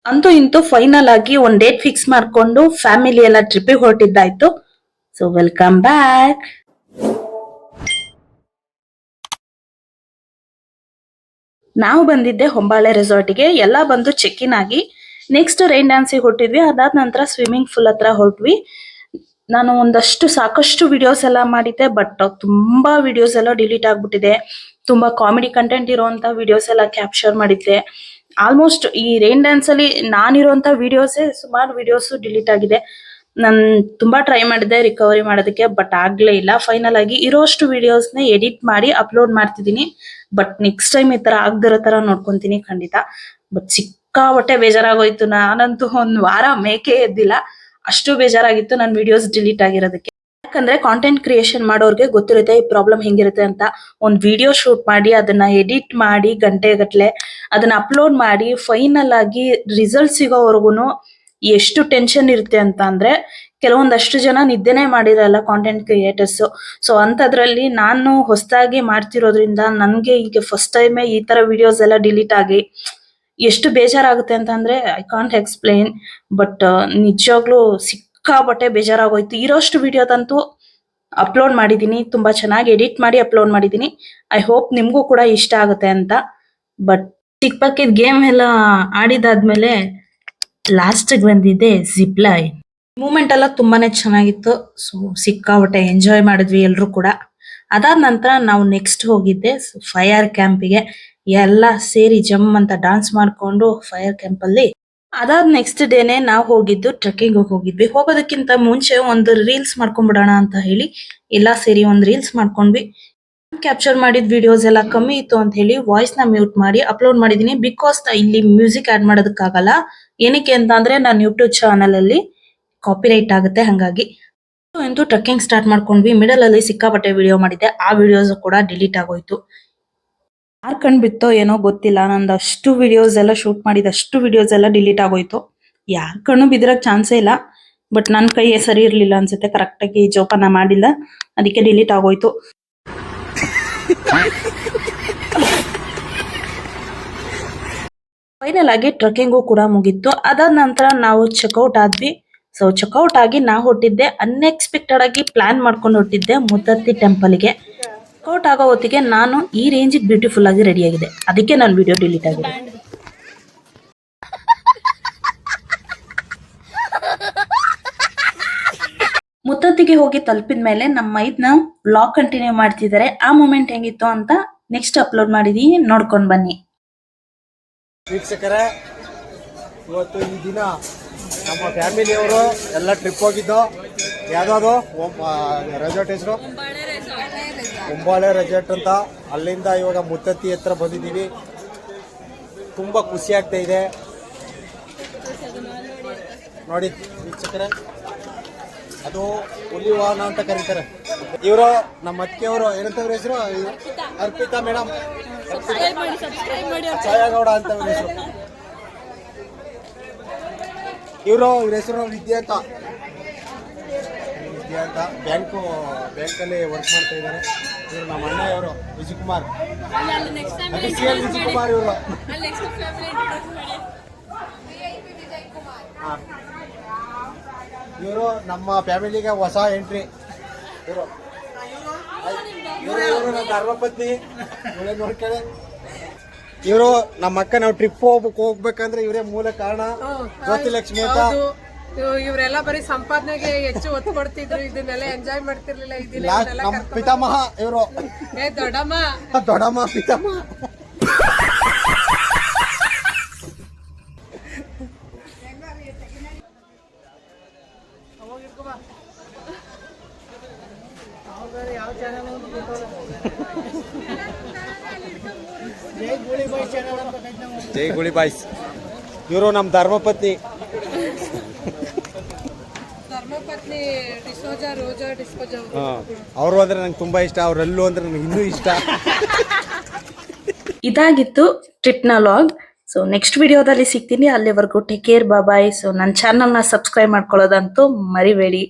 ಅಂತೂ ಇಂತೂ ಫೈನಲ್ ಆಗಿ ಒಂದ್ ಡೇಟ್ ಫಿಕ್ಸ್ ಮಾಡ್ಕೊಂಡು ಫ್ಯಾಮಿಲಿ ಎಲ್ಲ ಟ್ರಿಪ್ಪಿಗೆ ಹೊರಟಿದ್ದಾಯ್ತು. So welcome back. ನಾವು ಬಂದಿದ್ದೆ ಹೊಂಬಾಳೆ ರೆಸಾರ್ಟ್ಗೆ. ಎಲ್ಲ ಬಂದು ಚೆಕ್ ಇನ್ ಆಗಿ ನೆಕ್ಸ್ಟ್ ರೈನ್ ಡ್ಯಾನ್ಸಿಗೆ ಹೊರಟಿದ್ವಿ. ಅದಾದ ನಂತರ ಸ್ವಿಮ್ಮಿಂಗ್ ಪೂಲ್ ಹತ್ರ ಹೊರಟ್ವಿ. ನಾನು ಸಾಕಷ್ಟು ವಿಡಿಯೋಸ್ ಎಲ್ಲ ಮಾಡಿದ್ದೆ, ಬಟ್ ತುಂಬಾ ವಿಡಿಯೋಸ್ ಎಲ್ಲ ಡಿಲೀಟ್ ಆಗ್ಬಿಟ್ಟಿದೆ. ತುಂಬಾ ಕಾಮಿಡಿ ಕಂಟೆಂಟ್ ಇರುವಂತ ವಿಡಿಯೋಸ್ ಎಲ್ಲ ಕ್ಯಾಪ್ಚರ್ ಮಾಡಿದ್ದೆ. ಆಲ್ಮೋಸ್ಟ್ ಈ ರೈನ್ ಡ್ಯಾನ್ಸ್ ಅಲ್ಲಿ ನಾನಿರುವಂತ ವಿಡಿಯೋಸೇ ಸುಮಾರು ವಿಡಿಯೋಸ್ ಡಿಲೀಟ್ ಆಗಿದೆ. ನಾನ್ ತುಂಬಾ ಟ್ರೈ ಮಾಡಿದ್ದೆ ರಿಕವರಿ ಮಾಡೋದಕ್ಕೆ, ಬಟ್ ಆಗ್ಲೇ ಇಲ್ಲ. ಫೈನಲ್ ಆಗಿ ಇರೋಷ್ಟು ವಿಡಿಯೋಸ್ ನ ಎಡಿಟ್ ಮಾಡಿ ಅಪ್ಲೋಡ್ ಮಾಡ್ತಿದ್ದೀನಿ. ಬಟ್ ನೆಕ್ಸ್ಟ್ ಟೈಮ್ ಈ ತರ ಆಗದಿರೋ ತರ ನೋಡ್ಕೊಂತೀನಿ ಖಂಡಿತ. ಬಟ್ ಸಿಕ್ಕಾಪಟ್ಟೆ ಬೇಜಾರಾಗೋಯ್ತು. ನಾನಂತೂ ಒಂದ್ ವಾರ ಮೇಕೆ ಎದ್ದಿಲ್ಲ, ಅಷ್ಟು ಬೇಜಾರಾಗಿತ್ತು ನನ್ನ ವಿಡಿಯೋಸ್ ಡಿಲೀಟ್ ಆಗಿರೋದಕ್ಕೆ. ಯಾಕಂದ್ರೆ ಕಾಂಟೆಂಟ್ ಕ್ರಿಯೇಷನ್ ಮಾಡೋರ್ಗೆ ಗೊತ್ತಿರುತ್ತೆ ಈ ಪ್ರಾಬ್ಲಮ್ ಹೆಂಗಿರುತ್ತೆ ಅಂತ. ಒಂದ್ ವಿಡಿಯೋ ಶೂಟ್ ಮಾಡಿ ಅದನ್ನ ಎಡಿಟ್ ಮಾಡಿ ಗಂಟೆಗಟ್ಲೆ ಅದನ್ನ ಅಪ್ಲೋಡ್ ಮಾಡಿ ಫೈನಲ್ ಆಗಿ ರಿಸಲ್ಟ್ ಸಿಗೋವರೆಗೂ ಎಷ್ಟು ಟೆನ್ಷನ್ ಇರುತ್ತೆ ಅಂತ ಅಂದ್ರೆ, ಕೆಲವೊಂದಷ್ಟು ಜನ ನಿದ್ದೆನೆ ಮಾಡಿರಲ್ಲ ಕಾಂಟೆಂಟ್ ಕ್ರಿಯೇಟರ್ಸ್. ಸೊ ಅಂತದ್ರಲ್ಲಿ ನಾನು ಹೊಸದಾಗಿ ಮಾಡ್ತಿರೋದ್ರಿಂದ ನನ್ಗೆ ಈಗ ಫಸ್ಟ್ ಟೈಮೇ ಈ ತರ ವಿಡಿಯೋಸ್ ಎಲ್ಲ ಡಿಲೀಟ್ ಆಗಿ ಎಷ್ಟು ಬೇಜಾರಾಗುತ್ತೆ ಅಂತ ಅಂದ್ರೆ ಐ ಕಾಂಟ್ ಎಕ್ಸ್ಪ್ಲೈನ್. ಬಟ್ ನಿಜವಾಗ್ಲೂ ಸಿಕ್ಕಾಪಟ್ಟೆ ಬೇಜಾರಾಗೋಯ್ತು. ಇರೋಷ್ಟು ವಿಡಿಯೋದಂತೂ ಅಪ್ಲೋಡ್ ಮಾಡಿದೀನಿ, ತುಂಬಾ ಚೆನ್ನಾಗಿ ಎಡಿಟ್ ಮಾಡಿ ಅಪ್ಲೋಡ್ ಮಾಡಿದೀನಿ. ಐ ಹೋಪ್ ನಿಮ್ಗೂ ಕೂಡ ಇಷ್ಟ ಆಗುತ್ತೆ ಅಂತ. ಬಟ್ ಚಿಕ್ಕ ಪಕ್ಕಿದ್ ಗೇಮ್ ಎಲ್ಲ ಆಡಿದಾದ್ಮೇಲೆ ಲಾಸ್ಟ್ ಬಂದಿದ್ದೆ ಜಿಪ್ ಲೈನ್. ಮೂಮೆಂಟ್ ಎಲ್ಲ ತುಂಬಾನೇ ಚೆನ್ನಾಗಿತ್ತು. ಸೊ ಸಿಕ್ಕಾಪಟ್ಟೆ ಎಂಜಾಯ್ ಮಾಡಿದ್ವಿ ಎಲ್ರು ಕೂಡ. ಅದಾದ ನಂತರ ನಾವು ನೆಕ್ಸ್ಟ್ ಹೋಗಿದ್ದೆ ಫೈರ್ ಕ್ಯಾಂಪಿಗೆ. ಎಲ್ಲ ಸೇರಿ ಜಮ್ ಅಂತ ಡಾನ್ಸ್ ಮಾಡ್ಕೊಂಡು ಫೈರ್ ಕ್ಯಾಂಪ್ ಅಲ್ಲಿ. ಅದಾದ ನೆಕ್ಸ್ಟ್ ಡೇನೆ ನಾವು ಹೋಗಿದ್ದು ಟ್ರೆಕ್ಕಿಂಗ್ ಹೋಗಿದ್ವಿ. ಹೋಗೋದಕ್ಕಿಂತ ಮುಂಚೆ ಒಂದು ರೀಲ್ಸ್ ಮಾಡ್ಕೊಂಡ್ಬಿಡೋಣ ಅಂತ ಹೇಳಿ ಎಲ್ಲಾ ಸೇರಿ ಒಂದು ರೀಲ್ಸ್ ಮಾಡ್ಕೊಂಡ್ವಿ. ಕ್ಯಾಪ್ಚರ್ ಮಾಡಿದ ವಿಡಿಯೋಸ್ ಎಲ್ಲ ಕಮ್ಮಿ ಇತ್ತು ಅಂತ ಹೇಳಿ ವಾಯ್ಸ್ ನ ಮ್ಯೂಟ್ ಮಾಡಿ ಅಪ್ಲೋಡ್ ಮಾಡಿದೀನಿ. ಬಿಕಾಸ್ ಇಲ್ಲಿ ಮ್ಯೂಸಿಕ್ ಆಡ್ ಮಾಡೋದಕ್ಕಾಗಲ್ಲ. ಏನಕ್ಕೆ ಅಂತ ಅಂದ್ರೆ ನನ್ನ ಯೂಟ್ಯೂಬ್ ಚಾನಲ್ ಅಲ್ಲಿ ಕಾಪಿರೈಟ್ ಆಗುತ್ತೆ, ಹಂಗಾಗಿ. ಅಂತೂ ಟ್ರೆಕ್ಕಿಂಗ್ ಸ್ಟಾರ್ಟ್ ಮಾಡ್ಕೊಂಡ್ವಿ. ಮಿಡಲ್ ಅಲ್ಲಿ ಸಿಕ್ಕಾಪಟ್ಟೆ ವಿಡಿಯೋ ಮಾಡಿದ್ದೆ, ಆ ವಿಡಿಯೋಸ್ ಕೂಡ ಡಿಲೀಟ್ ಆಗೋಯ್ತು. ಯಾರ್ ಕಣ್ ಬಿತ್ತೋ ಏನೋ ಗೊತ್ತಿಲ್ಲ, ನಂದಷ್ಟು ವಿಡಿಯೋಸ್ ಎಲ್ಲ ಶೂಟ್ ಮಾಡಿದಷ್ಟು ವಿಡಿಯೋಸ್ ಎಲ್ಲ ಡಿಲೀಟ್ ಆಗೋಯ್ತು. ಯಾರ್ ಕಣ್ಣು ಬಿದ್ದಿರಕ್ ಚಾನ್ಸೇ ಇಲ್ಲ. ಬಟ್ ನನ್ನ ಕೈ ಸರಿ ಇರ್ಲಿಲ್ಲ ಅನ್ಸುತ್ತೆ, ಕರೆಕ್ಟ್ ಆಗಿ ಜೋಪಾನ ಮಾಡಿಲ್ಲ, ಅದಕ್ಕೆ ಡಿಲೀಟ್ ಆಗೋಯ್ತು. ಫೈನಲ್ ಆಗಿ ಟ್ರೆಕ್ಕಿಂಗು ಕೂಡ ಮುಗೀತು. ಅದಾದ ನಂತರ ನಾವು ಚೆಕ್ಔಟ್ ಆದ್ವಿ. ಸೊ ಚೆಕ್ಔಟ್ ಆಗಿ ನಾ ಹೊಟ್ಟಿದ್ದೆ ಅನ್ಎಕ್ಸ್ಪೆಕ್ಟೆಡ್ ಆಗಿ ಪ್ಲಾನ್ ಮಾಡ್ಕೊಂಡು ಹೊಟ್ಟಿದ್ದೆ ಮುತ್ತತ್ತಿ ಟೆಂಪಲ್ಗೆ. ಚೆಕ್ಔಟ್ ಆಗೋ ಹೊತ್ತಿಗೆ ನಾನು ಈ ರೇಂಜಿಗೆ ಬ್ಯೂಟಿಫುಲ್ ಆಗಿ ರೆಡಿ ಆಗಿದೆ, ಅದಕ್ಕೆ ನನ್ನ ವಿಡಿಯೋ ಡಿಲೀಟ್ ಆಗಿದೆ. ಮುತ್ತತ್ತಿಗೆ ಹೋಗಿ ತಲುಪಿದ ಮೇಲೆ ನಮ್ಮ ಮೈದ್ನ ವ್ಲಾಗ್ ಕಂಟಿನ್ಯೂ ಮಾಡ್ತಿದ್ದಾರೆ. ಆ ಮೂಮೆಂಟ್ ಹೆಂಗಿತ್ತು ಅಂತ ನೆಕ್ಸ್ಟ್ ಅಪ್ಲೋಡ್ ಮಾಡಿದೀನಿ, ನೋಡ್ಕೊಂಡ್ ಬನ್ನಿ. ವೀಕ್ಷಕರೇ, ಇವತ್ತು ಈ ದಿನ ನಮ್ಮ ಫ್ಯಾಮಿಲಿಯವರು ಎಲ್ಲ ಟ್ರಿಪ್ ಹೋಗಿದ್ದು. ಯಾವುದಾದ್ರು ರೆಸಾರ್ಟ್ ಹೆಸರು ಹೊಂಬಾಳೆ ರೆಸಾರ್ಟ್ ಅಂತ. ಅಲ್ಲಿಂದ ಇವಾಗ ಮುತ್ತತ್ತಿ ಹತ್ರ ಬಂದಿದ್ದೀವಿ. ತುಂಬ ಖುಷಿ ಆಗ್ತಾ ಇದೆ ನೋಡಿ ವೀಕ್ಷಕರೇ. ಅದು ಹುಲಿ ವಾಹನ ಅಂತ ಕರೀತಾರೆ. ಇವರು ನಮ್ಮ ಅತ್ತಿಗೆಯವರು, ಏನಂತವ್ರ ಹೆಸರು? ಅರ್ಪಿತಾ ಮೇಡಮ್, ಛಾಯಾಗೌಡ ಅಂತ ಹೆಸರು. ಇವ್ರ ಹೆಸರು ವಿದ್ಯಾ ಅಂತ. ಬ್ಯಾಂಕಲ್ಲಿ ವರ್ಕ್ ಮಾಡ್ತಾ ಇದ್ದಾರೆ. ಇವರು ನಮ್ಮ ಅಣ್ಣಯವರು ವಿಜಯಕುಮಾರ್. ವಿಜಯಕುಮಾರ್ ಇವರು. ಇವರು ನಮ್ಮ ಫ್ಯಾಮಿಲಿಗೆ ಹೊಸ ಎಂಟ್ರಿ. ಇವರು ನನ್ನ ಧರ್ಮಪತ್ನಿ. ನೋಡ್ಕೊಳ್ಳಿ, ಇವರು ನಮ್ಮ ಅಕ್ಕ. ನಾವು ಟ್ರಿಪ್ ಹೋಗ್ಬೇಕಂದ್ರೆ ಇವರೇ ಮೂಲ ಕಾರಣ. ಜ್ಯೋತಿಲಕ್ಷ್ಮಿ ಅಂತ. ಇವರೆಲ್ಲ ಬರೀ ಸಂಪಾದನೆಗೆ ಹೆಚ್ಚು ಒತ್ತು ಕೊಡ್ತಿದ್ರು, ಇದನ್ನೆಲ್ಲ ಎಂಜಾಯ್ ಮಾಡ್ತಿರ್ಲಿಲ್ಲ. ನಮ್ಮ ಪಿತಾಮಹ ಇವರು. ದೊಡ್ಡಮ್ಮ ಪಿತಾಮಹ. ಜೈ ಗುಳಿ ಬಾಯ್ಸ್. ಇವರು ನಮ್ಮ ಧರ್ಮಪತ್ನಿ. ಅವರು ಅಂದ್ರೆ ನಂಗೆ ತುಂಬಾ ಇಷ್ಟ, ಅವರೆಲ್ಲೂ ಅಂದ್ರೆ ನಂಗೆ ಇನ್ನೂ ಇಷ್ಟ. ಇದಾಗಿತ್ತು ಟ್ರಿಪ್ ನ ವ್ಲಾಗ್. ಸೊ ನೆಕ್ಸ್ಟ್ ವಿಡಿಯೋದಲ್ಲಿ ಸಿಗ್ತೀನಿ. ಅಲ್ಲಿವರೆಗೂ ಟೇಕ್ ಕೇರ್, ಬಾಯ್. ಸೊ ನನ್ನ ಚಾನಲ್ ನ ಸಬ್ಸ್ಕ್ರೈಬ್ ಮಾಡ್ಕೊಳ್ಳೋದಂತೂ ಮರಿಬೇಡಿ.